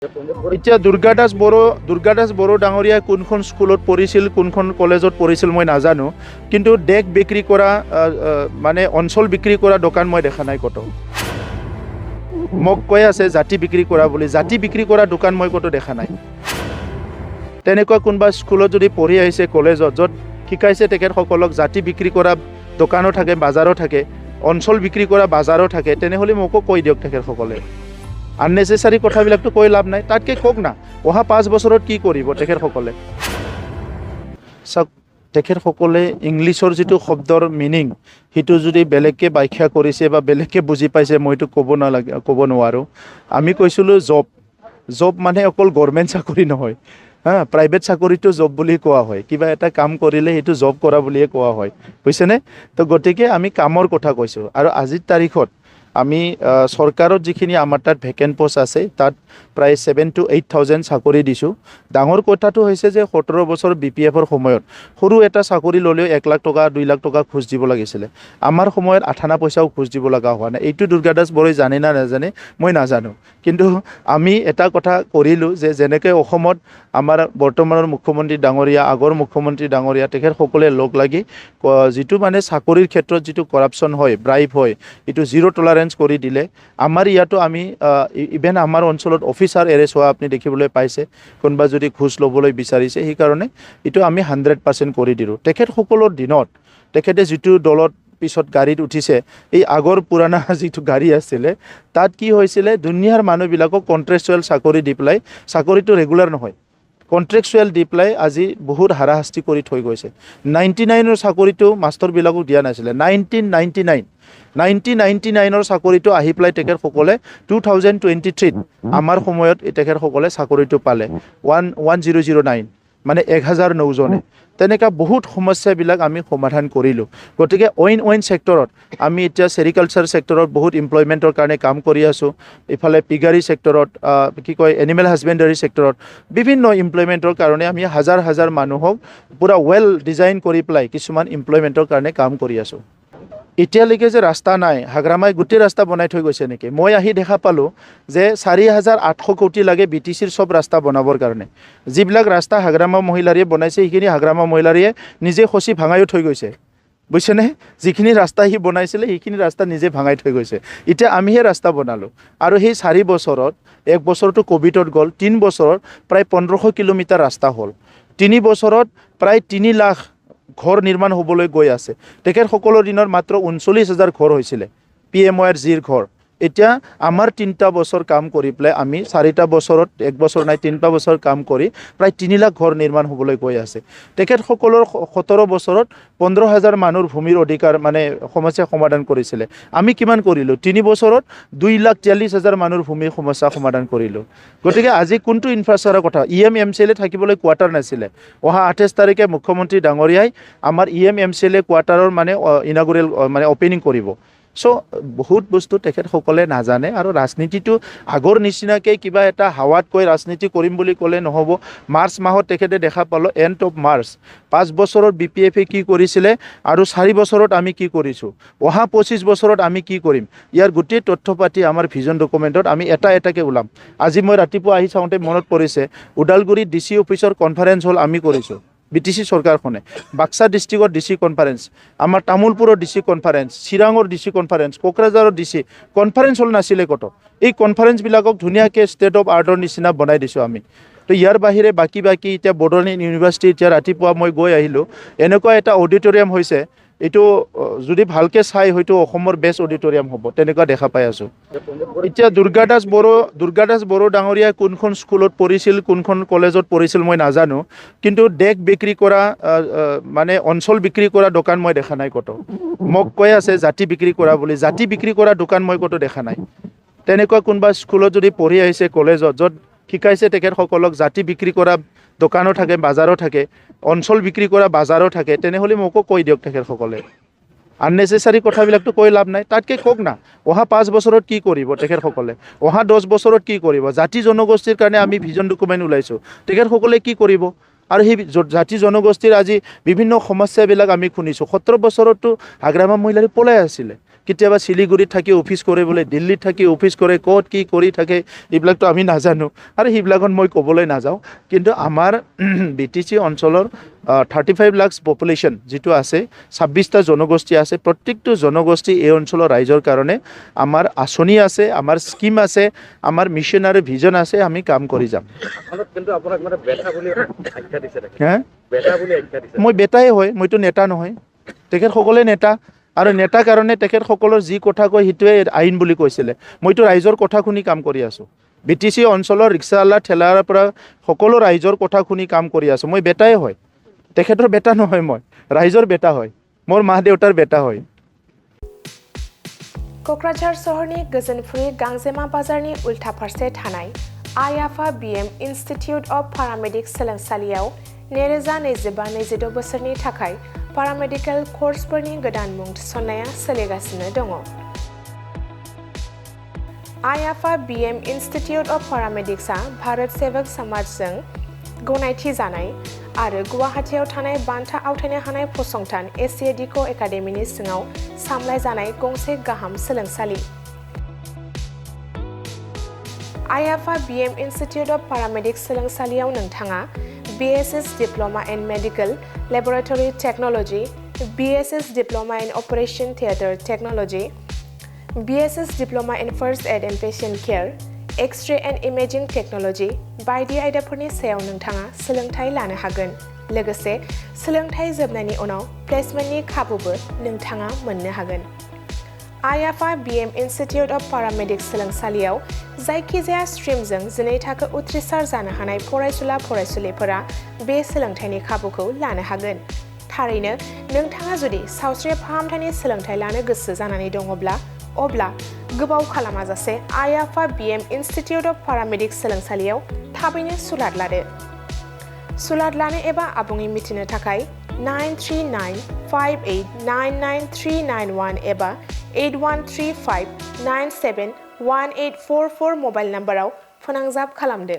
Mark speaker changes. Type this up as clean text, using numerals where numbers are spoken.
Speaker 1: এতিয়া দুৰ্গাদাস বড়ো ডাঙৰীয়া কোনখন স্কুলত পঢ়িছিল কোনখন কলেজত পঢ়িছিল মই নাজানো, কিন্তু দেশ বিক্ৰী কৰা মানে অঞ্চল বিক্ৰী কৰা দোকান মই দেখা নাই কতো। মোক কৈ আছে জাতি বিক্ৰী কৰা বুলি, জাতি বিক্ৰী কৰা দোকান মই কতো দেখা নাই। তেনেকুৱা কোনোবা স্কুলত যদি পঢ়ি আহিছে কলেজত য'ত শিকাইছে তেখেতসকলক জাতি বিক্ৰী কৰা দোকানো থাকে, বাজাৰো থাকে, অঞ্চল বিক্ৰী কৰা বাজাৰো থাকে, তেনেহ'লে মোকো কৈ দিয়ক তেখেতসকলে। আননেচেচাৰী কথাবিলাকতো কৈ লাভ নাই, তাতকৈ কওক না অহা 5 বছৰত কি কৰিব তেখেতসকলে। চাওক, তেখেতসকলে ইংলিছৰ যিটো শব্দৰ মিনিং সেইটো যদি বেলেগকৈ ব্যাখ্যা কৰিছে বা বেলেগকৈ বুজি পাইছে মইতো ক'ব নোৱাৰোঁ। আমি কৈছিলোঁ জব মানে অকল গভৰ্ণমেণ্ট চাকৰি নহয়, প্ৰাইভেট চাকৰিটো জব বুলি কোৱা হয়। কিবা এটা কাম কৰিলে সেইটো জব কৰা বুলিয়ে কোৱা হয়, বুজিছেনে? তো গতিকে আমি কামৰ কথা কৈছোঁ। আৰু আজিৰ তাৰিখত আমি চৰকাৰত যিখিনি আমাৰ তাত ভেকেণ্ট পোষ্ট আছে তাত প্ৰায় 7,000 to 8,000 চাকৰি দিছোঁ। ডাঙৰ কথাটো হৈছে যে 17 বছৰ BPFৰ সময়ত সৰু এটা চাকৰি ল'লেও 1 লাখ টকা 2 লাখ টকা ঘোচ দিব লাগিছিলে। আমাৰ সময়ত 8 আনা পইচাও ঘোচ দিব লগা হোৱা নাই। এইটো দুৰ্গাদাস বড়োই জানে না নাজানে মই নাজানো, কিন্তু আমি এটা কথা কৰিলোঁ যে যেনেকৈ অসমত আমাৰ বৰ্তমানৰ মুখ্যমন্ত্ৰী ডাঙৰীয়া, আগৰ মুখ্যমন্ত্ৰী ডাঙৰীয়া তেখেতসকলে লগ লাগি যিটো মানে চাকৰিৰ ক্ষেত্ৰত যিটো কৰাপশ্যন হয়, ব্ৰাইব হয়, এইটো জিৰ' টলাৰেঞ্চ কৰি দিলে। আমাৰ ইয়াতো আমি ইভেন আমাৰ অঞ্চলত অফিচাৰ এৰেষ্ট হোৱা আপুনি দেখিবলৈ পাইছে। কোনোবা যদি ঘোচ ল'বলৈ বিচাৰিছে সেইকাৰণে এইটো আমি 100% কৰি দিলোঁ। তেখেতসকলৰ দিনত তেখেতে যিটো দলত পিছত গাড়ীত উঠিছে, এই আগৰ পুৰণা যিটো গাড়ী আছিলে তাত কি হৈছিলে, দুনিয়াৰ মানুহবিলাকক কণ্ট্ৰেকচুৱেল চাকৰি দি পেলাই, চাকৰিটো ৰেগুলাৰ নহয়, কণ্ট্ৰেকচুৱেল দি পেলাই আজি বহুত হাৰাশাস্তি কৰি থৈ গৈছে। 99ৰ চাকৰিটো মাষ্টৰবিলাকক দিয়া নাছিলে। 1999ৰ চাকৰিটো আহি পেলাই তেখেতসকলে 2023ত আমাৰ সময়ত তেখেতসকলে চাকৰিটো পালে 1009, মানে 1009 জনে। তেনেকুৱা বহুত সমস্যাবিলাক আমি সমাধান কৰিলোঁ। গতিকে অইন ছেক্টৰত আমি এতিয়া চেৰিকালচাৰ ছেক্টৰত বহুত এমপ্লয়মেণ্টৰ কাৰণে কাম কৰি আছোঁ। ইফালে পিগাৰী ছেক্টৰত এনিমেল হাজবেণ্ডাৰী ছেক্টৰত বিভিন্ন এমপ্লয়মেণ্টৰ কাৰণে আমি হাজাৰ মানুহক পূৰা ৱেল ডিজাইন কৰি পেলাই কিছুমান এমপ্লয়মেণ্টৰ কাৰণে কাম কৰি আছোঁ। এতিয়ালৈকে যে ৰাস্তা নাই, হাগ্ৰামাই গোটেই ৰাস্তা বনাই থৈ গৈছে নেকি? মই আহি দেখা পালোঁ যে 4,800 কোটি লাগে BTCৰ চব ৰাস্তা বনাবৰ কাৰণে। যিবিলাক ৰাস্তা হাগ্ৰামা মহিলাৰীয়ে বনাইছে সেইখিনি হাগ্ৰামা মহিলাৰীয়ে নিজে খচি ভাঙায়ো থৈ গৈছে, বুজিছেনে? যিখিনি ৰাস্তা সি বনাইছিলে সেইখিনি ৰাস্তা নিজে ভাঙাই থৈ গৈছে। এতিয়া আমিহে ৰাস্তা বনালোঁ। আৰু সেই 4 বছৰত, 1 বছৰটো ক'ভিডত গ'ল, 3 বছৰত প্ৰায় 1500 কিলোমিটাৰ ৰাস্তা হ'ল। 3 বছৰত প্ৰায় 3 লাখ ঘৰ নিৰ্মাণ হ'বলৈ গৈ আছে। তেখেতসকলৰ দিনত মাত্ৰ 39,000 ঘৰ হৈছিলে, PMYৰ ঘৰ। এতিয়া আমাৰ 3টা বছৰ কাম কৰি পেলাই আমি 4টা বছৰত, 1 বছৰ নাই 3টা বছৰ কাম কৰি প্ৰায় 3 লাখ ঘৰ নিৰ্মাণ হ'বলৈ গৈ আছে। তেখেতসকলৰ 17 বছৰত 15,000 মানুহৰ ভূমিৰ অধিকাৰ মানে সমস্যা সমাধান কৰিছিলে। আমি কিমান কৰিলোঁ? 3 বছৰত 2,40,000 মানুহৰ ভূমিৰ সমস্যা সমাধান কৰিলোঁ। গতিকে আজি কোনটো ইনফ্ৰাষ্ট্ৰাকচাৰৰ কথা? EM-MCLA থাকিবলৈ কোৱাৰ্টাৰ নাছিলে। অহা 28 তাৰিখে মুখ্যমন্ত্ৰী ডাঙৰীয়াই আমাৰ EM-MCLA কোৱাৰ্টাৰৰ মানে ইনাগুৰেল মানে অপেনিং কৰিব। চ' বহুত বস্তু তেখেতসকলে নাজানে। আৰু ৰাজনীতিটো আগৰ নিচিনাকৈ কিবা এটা হাৱাত কৈ ৰাজনীতি কৰিম বুলি ক'লে নহ'ব। মাৰ্চ মাহত তেখেতে দেখা পালোঁ, এণ্ড অফ মাৰ্চ, 5 বছৰত BPFে কি কৰিছিলে আৰু 4 বছৰত আমি কি কৰিছোঁ, অহা 25 বছৰত আমি কি কৰিম, ইয়াৰ গোটেই তথ্য পাতি আমাৰ ভিজন ডকুমেণ্টত আমি এটাকৈ ওলাম। আজি মই ৰাতিপুৱা আহি চাওঁতে মনত পৰিছে, ওদালগুৰি DC অফিচৰ কনফাৰেঞ্চ হ'ল আমি কৰিছোঁ, BTC চৰকাৰখনে। বাক্সা ডিষ্ট্ৰিক্টৰ DC কনফাৰেঞ্চ, আমাৰ তামোলপুৰৰ DC কনফাৰেঞ্চ, চিৰাঙৰ DC কনফাৰেঞ্চ, কোকৰাঝাৰৰ DC কনফাৰেঞ্চ হ'ল নাছিলে কত। এই কনফাৰেঞ্চবিলাকক ধুনীয়াকৈ ষ্টেট অফ আৰ্টৰ নিচিনা বনাই দিছোঁ আমি। তো ইয়াৰ বাহিৰে বাকী এতিয়া বড়োলেণ্ড ইউনিভাৰ্চিটি, এতিয়া ৰাতিপুৱা মই গৈ আহিলোঁ, এনেকুৱা এটা অডিটৰিয়াম হৈছে, এইটো যদি ভালকৈ চাই হয়তো অসমৰ বেষ্ট অডিটৰিয়াম হ'ব, তেনেকুৱা দেখা পাই আছোঁ। এতিয়া দুৰ্গাদাস বড়ো ডাঙৰীয়া কোনখন স্কুলত পঢ়িছিল কোনখন কলেজত পঢ়িছিল মই নাজানো, কিন্তু দেশ বিক্ৰী কৰা মানে অঞ্চল বিক্ৰী কৰা দোকান মই দেখা নাই কতো। মোক কৈ আছে জাতি বিক্ৰী কৰা বুলি, জাতি বিক্ৰী কৰা দোকান মই কতো দেখা নাই। তেনেকুৱা কোনোবা স্কুলত যদি পঢ়ি আহিছে কলেজত য'ত শিকাইছে তেখেতসকলক জাতি বিক্ৰী কৰা দোকানো থাকে, বাজাৰো থাকে, অঞ্চল বিক্ৰী কৰা বাজাৰো থাকে, তেনেহ'লে মোকো কৈ দিয়ক তেখেতসকলে। আননেচেচাৰী কথাবিলাকতো কৈ লাভ নাই, তাতকৈ কওক না অহা 5 বছৰত কি কৰিব তেখেতসকলে, অহা 10 বছৰত কি কৰিব। জাতি জনগোষ্ঠীৰ কাৰণে আমি ভিজন ডকুমেণ্ট ওলাইছোঁ, তেখেতসকলে কি কৰিব। আৰু সেই জাতি জনগোষ্ঠীৰ আজি বিভিন্ন সমস্যাবিলাক আমি শুনিছোঁ। 17 বছৰতো হাগ্ৰামা মহিলাৰী পলাই আছিলে, কেতিয়াবা শিলিগুড়িত থাকি অফিচ কৰে বোলে, দিল্লীত থাকি অফিচ কৰে, ক'ত কি কৰি থাকে এইবিলাকতো আমি নাজানো আৰু সেইবিলাকত মই ক'বলৈ নাযাওঁ। কিন্তু আমাৰ BTC অঞ্চলৰ 35 লাখ পপুলেশ্যন যিটো আছে, 26টা জনগোষ্ঠী আছে, প্ৰত্যেকটো জনগোষ্ঠী এই অঞ্চলৰ ৰাইজৰ কাৰণে আমাৰ আঁচনি আছে, আমাৰ স্কিম আছে, আমাৰ মিছন আৰু ভিজন আছে, আমি কাম কৰি যাম। মই বেটাই হয়, মইতো নেতা নহয়। তেখেতসকলে নেতা, আৰু নেতা কাৰণে তেখেতসকলৰ যি কথা কয় সেইটোৱে আইন বুলি কৈছিলে। মইতো ৰাইজৰ কথা শুনি কাম কৰি আছোঁ। BTC অঞ্চলৰ ৰিক্সাৱালা ঠেলাৰ পৰা সকলো ৰাইজৰ কথা শুনি কাম কৰি আছোঁ। মই বেটাই হয়, তেখেতৰ বেটা নহয়, মই ৰাইজৰ বেটা হয়, মোৰ মা দেউতাৰ বেটা হয়।
Speaker 2: क'क्राझार सहरनि गोजोनफुरि गांजेमा बाजारनि उल्था फारसे थानाय आइ आफा BM इन्स्टिटिउट अफ पारामेडिक सोलोंसालियाव 2025-26 बोसोरनि थाखाय पारामेडिकेल कर्सफोरनि गोदान मुं थिसननाया सोलिगासिनो दङ। आइ आफा BM इन्स्टिटिउट अफ पारामेडिक्सआ भारत सेवक समाजजों गनायथि जानाय आरो गुवाहाटीआव थानाय बान्था आवथायनो हानाय फसंथान एसियाडिको एकाडेमिनि सिङाव सामलायजानाय गंसे गाहाम सोलोंसालि। आइ आफा BM इन्स्टिटिउट अफ पारामेडिक्स सोलोंसालियाव नोंथाङा BSS diploma in medical laboratory technology, BSS diploma in operation theatre technology, BSS diploma in first aid and patient care, X-ray and imaging technology बायदि आयदाफोरनि सायाव नोंथाङा सोलोंथाय लानो हागोन। लोगोसे सोलोंथाय जोबनायनि उनाव प्लेसमेन्टनि खाबुबो नोंथाङा मोननो हागोन। आइ आफा BM इन्स्टिटिउट अफ पारामेडिक्स सोलोंसालियाव जायखिजाया स्ट्रिमजों 12 थाखो उथ्रिसार जानो हानाय फरायसुला फरायसुलिफोरा बे सोलोंथायनि खाबुखौ लानो हागोन। थारैनो नोंथाङा जुदि सावस्रि फाहामथायनि सोलोंथाय लानो गोसो जानानै दङब्ला अब्ला गोबाव खालामाजासे आइ आफा BM इन्स्टिटिउट अफ पारामेडिक्स सोलोंसालियाव थाबैनो सुलाद लादो। सुलाद लानो एबा आबुङै मिथिनो थाखाय 9395899391 एबा 8135971844 मबाइल नाम्बाराव फोनांजाब खालामदो।